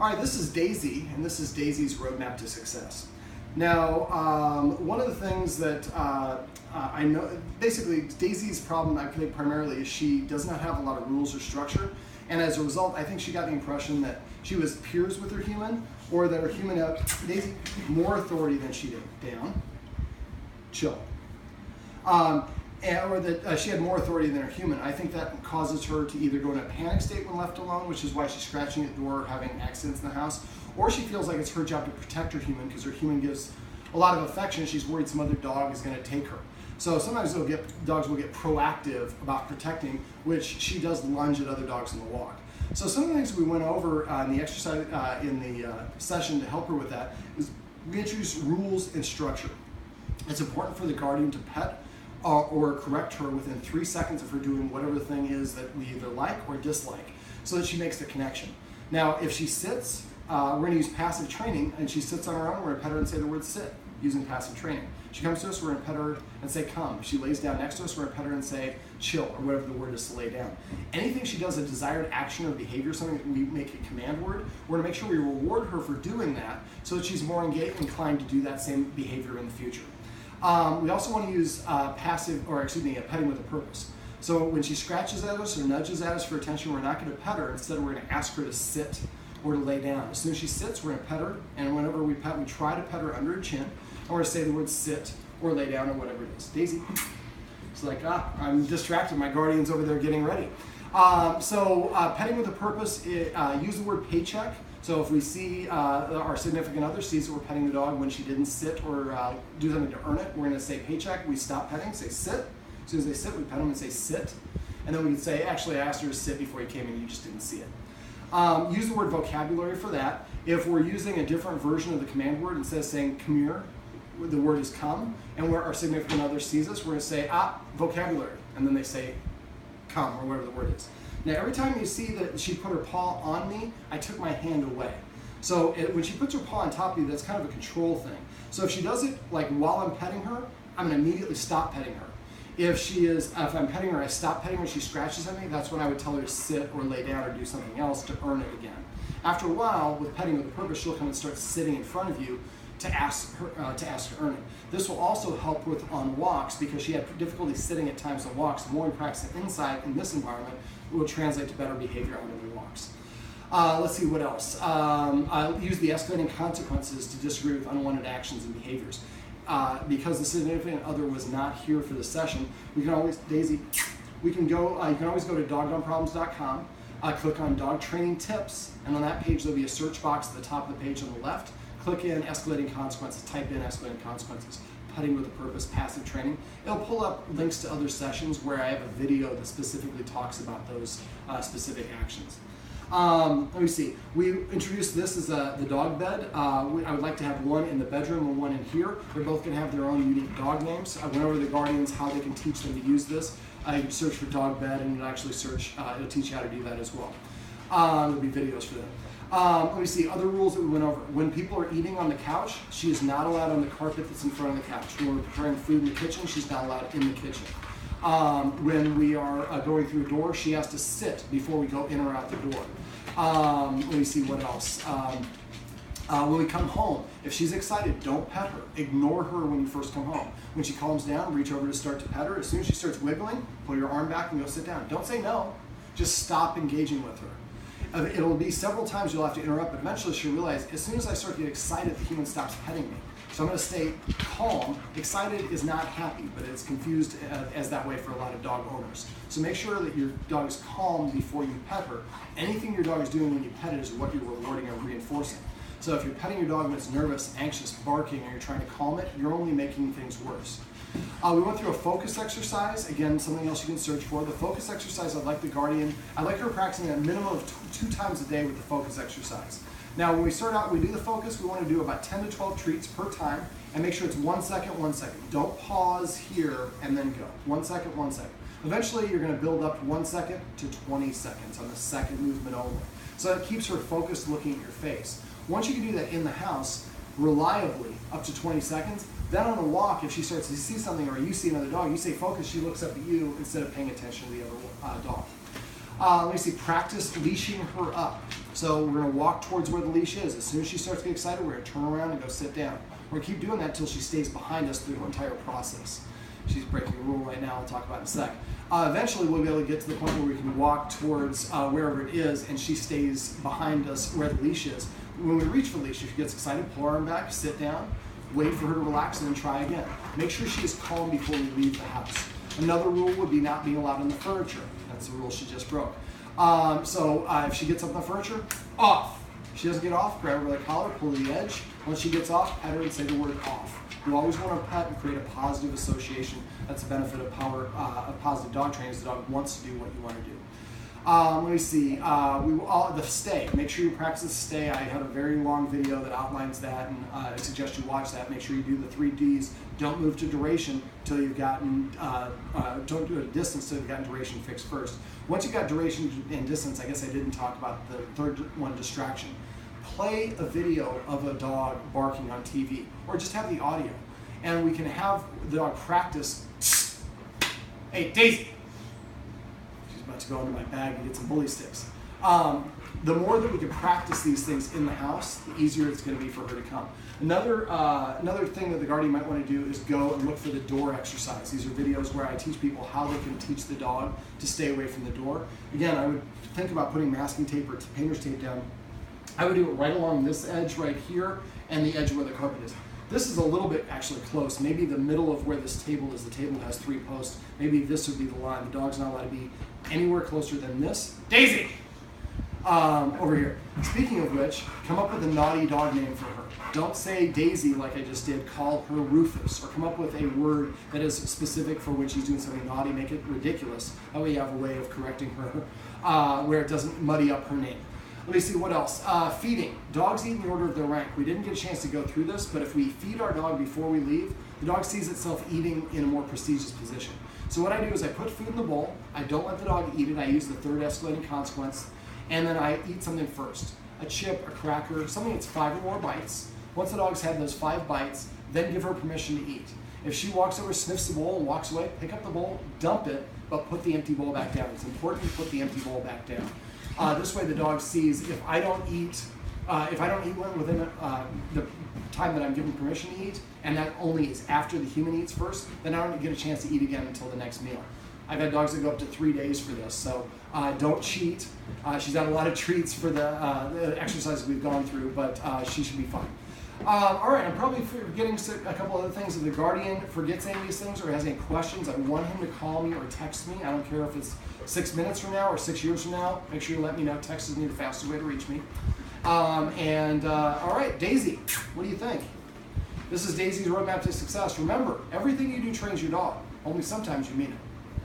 All right, this is Daisy, and this is Daisy's roadmap to success. Now, one of the things that I know, basically Daisy's problem, I think primarily, is she does not have a lot of rules or structure, and as a result, I think she got the impression that she was peers with her human, or that her human had, Daisy, more authority than she did. Down, chill. Or that she had more authority than her human. I think that causes her to either go in a panic state when left alone, which is why she's scratching at the door, having accidents in the house, or she feels like it's her job to protect her human because her human gives a lot of affection. She's worried some other dog is going to take her. So sometimes dogs will get proactive about protecting, which she does lunge at other dogs in the walk. So some of the things we went over in the exercise in the session to help her with that is we introduced rules and structure. It's important for the guardian to pet or correct her within 3 seconds of her doing whatever the thing is that we either like or dislike, so that she makes the connection. Now, if she sits, we're going to use passive training, and she sits on her own, we're going to pet her and say the word sit, using passive training. She comes to us, we're going to pet her and say come. If she lays down next to us, we're going to pet her and say chill, or whatever the word is to lay down. Anything she does, a desired action or behavior, something that we make a command word, we're going to make sure we reward her for doing that, so that she's more inclined to do that same behavior in the future. We also want to use petting with a purpose. So when she scratches at us or nudges at us for attention, we're not going to pet her. Instead, we're going to ask her to sit or to lay down. As soon as she sits, we're going to pet her, and whenever we pet, we try to pet her under her chin, and we're going to say the word sit or lay down or whatever it is. Daisy, it's like, I'm distracted. My guardian's over there getting ready. Petting with a purpose, use the word paycheck. So if we see our significant other sees that we're petting the dog when she didn't sit or do something to earn it, we're going to say paycheck. We stop petting, say sit. As soon as they sit, we pet them and say sit. And then we can say, actually, I asked her to sit before you came and you just didn't see it. Use the word vocabulary for that. If we're using a different version of the command word, instead of saying come here, the word is come. And where our significant other sees us, we're going to say vocabulary. And then they say come, or whatever the word is. Now, every time you see that she put her paw on me, I took my hand away. So when she puts her paw on top of you, that's kind of a control thing. So if she does it like while I'm petting her, I'm going to immediately stop petting her. If I'm petting her, I stop petting her, she scratches at me, that's when I would tell her to sit or lay down or do something else to earn it again. After a while, with petting with a purpose, she'll come and start sitting in front of you to ask to earn it. This will also help with on walks, because she had difficulty sitting at times on walks. The more we practice it inside in this environment, it will translate to better behavior on the walks. Let's see what else. I'll use the escalating consequences to disagree with unwanted actions and behaviors. Because the significant other was not here for the session, we can always, Daisy, you can always go to dogdoneproblems.com, click on dog training tips, and on that page there'll be a search box at the top of the page on the left. Click in escalating consequences, type in escalating consequences, petting with a purpose, passive training. It'll pull up links to other sessions where I have a video that specifically talks about those specific actions. Let me see. We introduced this as the dog bed. I would like to have one in the bedroom and one in here. They're both going to have their own unique dog names. I went over to the guardians how they can teach them to use this. You can search for dog bed, and it'll actually it'll teach you how to do that as well. There'll be videos for that. Let me see, other rules that we went over. When people are eating on the couch, she is not allowed on the carpet that's in front of the couch. When we're preparing food in the kitchen, she's not allowed in the kitchen. When we are going through a door, she has to sit before we go in or out the door. Let me see what else. When we come home, if she's excited, don't pet her. Ignore her when you first come home. When she calms down, reach over to start to pet her. As soon as she starts wiggling, pull your arm back and go sit down. Don't say no. Just stop engaging with her. It'll be several times you'll have to interrupt, but eventually she'll realize as soon as I start to get excited, the human stops petting me. So I'm going to stay calm. Excited is not happy, but it's confused as that way for a lot of dog owners. So make sure that your dog is calm before you pet her. Anything your dog is doing when you pet it is what you're rewarding or reinforcing. So if you're petting your dog when it's nervous, anxious, barking, and you're trying to calm it, you're only making things worse. We went through a focus exercise. Again, something else you can search for. The focus exercise, I'd like her practicing a minimum of 2 times a day with the focus exercise. Now, when we start out, we do the focus, we want to do about 10 to 12 treats per time, and make sure it's 1 second, 1 second. Don't pause here and then go. 1 second, 1 second. Eventually, you're going to build up 1 second to 20 seconds on the second movement only. So that keeps her focused looking at your face. Once you can do that in the house, reliably, up to 20 seconds, then on a walk, if she starts to see something or you see another dog, you say focus, she looks up at you instead of paying attention to the other dog. Let me see, practice leashing her up. So we're going to walk towards where the leash is. As soon as she starts to get excited, we're going to turn around and go sit down. We're going to keep doing that until she stays behind us through the entire process. She's breaking a rule right now. I'll talk about it in a sec. Eventually, we'll be able to get to the point where we can walk towards wherever it is, and she stays behind us where the leash is. When we reach for the leash, if she gets excited, pull her arm back, sit down, wait for her to relax, and then try again. Make sure she is calm before we leave the house. Another rule would be not being allowed on the furniture. That's the rule she just broke. If she gets up on the furniture, off. If she doesn't get off, grab her by the collar, pull the edge. Once she gets off, pet her and say the word off. You always want to pet and create a positive association. That's the benefit of positive dog training. Is the dog wants to do what you want to do. Let me see. The stay. Make sure you practice the stay. I had a very long video that outlines that, and I suggest you watch that. Make sure you do the 3 Ds. Don't move to duration until you've gotten. Don't do it at distance until you've gotten duration fixed first. Once you've got duration and distance, I guess I didn't talk about the third one, distraction. Play a video of a dog barking on TV, or just have the audio, and we can have the dog practice. Hey, Daisy. She's about to go into my bag and get some bully sticks. The more that we can practice these things in the house, the easier it's going to be for her to come. Another thing that the guardian might want to do is go and look for the door exercise. These are videos where I teach people how they can teach the dog to stay away from the door. Again, I would think about putting masking tape or painter's tape down. I would do it right along this edge right here and the edge where the carpet is. This is a little bit actually close. Maybe the middle of where this table is. The table has 3 posts. Maybe this would be the line. The dog's not allowed to be anywhere closer than this. Daisy! Over here. Speaking of which, come up with a naughty dog name for her. Don't say Daisy like I just did. Call her Rufus. Or come up with a word that is specific for when she's doing something naughty. Make it ridiculous. That way you have a way of correcting her where it doesn't muddy up her name. Let me see, what else? Feeding. Dogs eat in the order of their rank. We didn't get a chance to go through this, but if we feed our dog before we leave, the dog sees itself eating in a more prestigious position. So what I do is I put food in the bowl, I don't let the dog eat it, I use the third escalating consequence, and then I eat something first. A chip, a cracker, something that's 5 or more bites. Once the dog's had those 5 bites, then give her permission to eat. If she walks over, sniffs the bowl, and walks away, pick up the bowl, dump it, but put the empty bowl back down. It's important to put the empty bowl back down. This way the dog sees if I don't eat one within the time that I'm given permission to eat, and that only is after the human eats first, then I don't get a chance to eat again until the next meal. I've had dogs that go up to 3 days for this, so don't cheat. She's had a lot of treats for the exercises we've gone through, but she should be fine. All right, I'm probably forgetting a couple other things. If the guardian forgets any of these things or has any questions, I want him to call me or text me. I don't care if it's 6 minutes from now or 6 years from now. Make sure you let me know. Text is the fastest way to reach me. All right, Daisy, what do you think? This is Daisy's Roadmap to Success. Remember, everything you do trains your dog. Only sometimes you mean it.